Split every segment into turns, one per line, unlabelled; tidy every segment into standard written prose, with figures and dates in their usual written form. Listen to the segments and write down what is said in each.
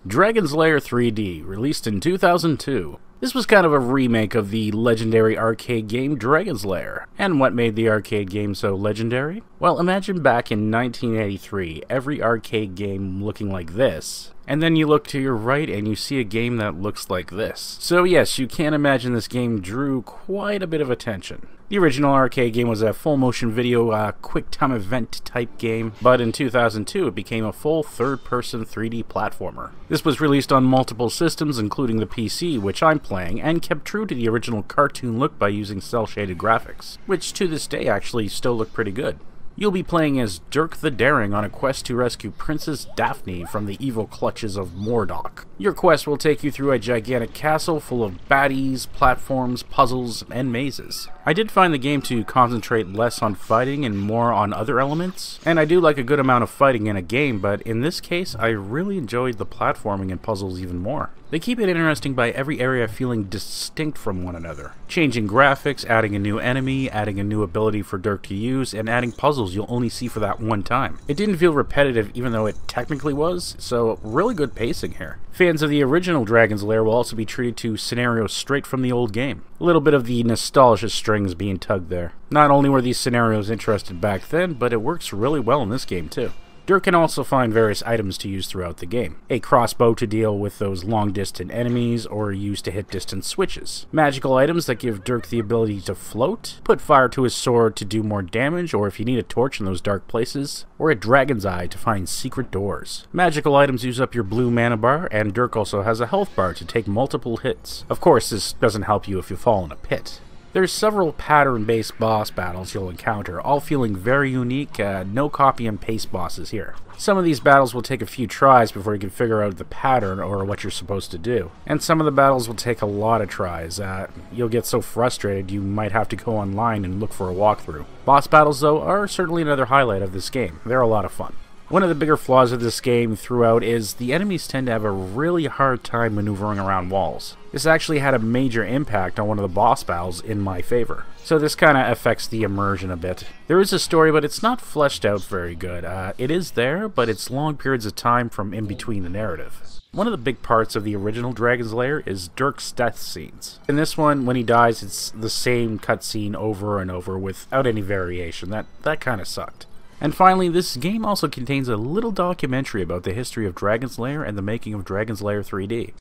Dragon's Lair 3D, released in 2002. This was kind of a remake of the legendary arcade game Dragon's Lair. And what made the arcade game so legendary? Well, imagine back in 1983, every arcade game looking like this. And then you look to your right and you see a game that looks like this. So yes, you can imagine this game drew quite a bit of attention. The original arcade game was a full motion video, quick time event type game, but in 2002 it became a full third-person 3D platformer. This was released on multiple systems, including the PC, which I'm playing, and kept true to the original cartoon look by using cel-shaded graphics, which to this day actually still look pretty good. You'll be playing as Dirk the Daring on a quest to rescue Princess Daphne from the evil clutches of Mordok. Your quest will take you through a gigantic castle full of baddies, platforms, puzzles, and mazes. I did find the game to concentrate less on fighting and more on other elements, and I do like a good amount of fighting in a game, but in this case I really enjoyed the platforming and puzzles even more. They keep it interesting by every area feeling distinct from one another. Changing graphics, adding a new enemy, adding a new ability for Dirk to use, and adding puzzles you'll only see for that one time. It didn't feel repetitive even though it technically was, so really good pacing here. Fans of the original Dragon's Lair will also be treated to scenarios straight from the old game. A little bit of the nostalgia strings being tugged there. Not only were these scenarios interesting back then, but it works really well in this game too. Dirk can also find various items to use throughout the game. A crossbow to deal with those long-distant enemies, or use to hit distant switches. Magical items that give Dirk the ability to float, put fire to his sword to do more damage, or if you need a torch in those dark places, or a dragon's eye to find secret doors. Magical items use up your blue mana bar, and Dirk also has a health bar to take multiple hits. Of course, this doesn't help you if you fall in a pit. There's several pattern-based boss battles you'll encounter, all feeling very unique, no copy and paste bosses here. Some of these battles will take a few tries before you can figure out the pattern or what you're supposed to do. And some of the battles will take a lot of tries. You'll get so frustrated you might have to go online and look for a walkthrough. Boss battles, though, are certainly another highlight of this game. They're a lot of fun. One of the bigger flaws of this game throughout is the enemies tend to have a really hard time maneuvering around walls. This actually had a major impact on one of the boss battles in my favor. So this kind of affects the immersion a bit. There is a story, but it's not fleshed out very good. It is there, but it's long periods of time from in between the narrative. One of the big parts of the original Dragon's Lair is Dirk's death scenes. In this one, when he dies, it's the same cutscene over and over without any variation. That kind of sucked. And finally, this game also contains a little documentary about the history of Dragon's Lair and the making of Dragon's Lair 3D.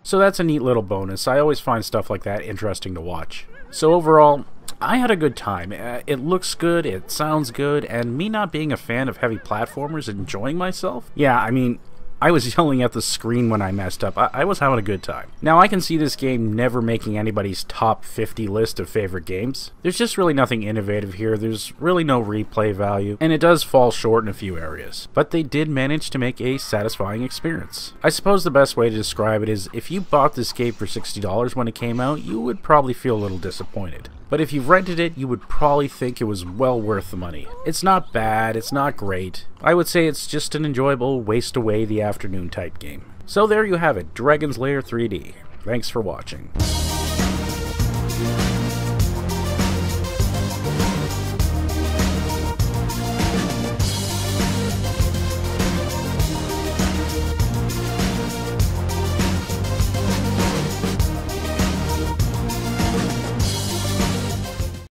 So that's a neat little bonus. I always find stuff like that interesting to watch. So overall, I had a good time. It looks good, it sounds good, and me not being a fan of heavy platformers and enjoying myself, yeah, I mean, I was yelling at the screen when I messed up. I was having a good time. Now, I can see this game never making anybody's top 50 list of favorite games. There's just really nothing innovative here. There's really no replay value, and it does fall short in a few areas. But they did manage to make a satisfying experience. I suppose the best way to describe it is if you bought this game for $60 when it came out, you would probably feel a little disappointed. But if you rented it, you would probably think it was well worth the money. It's not bad, it's not great. I would say it's just an enjoyable waste away the afternoon type game. So there you have it, Dragon's Lair 3D. Thanks for watching.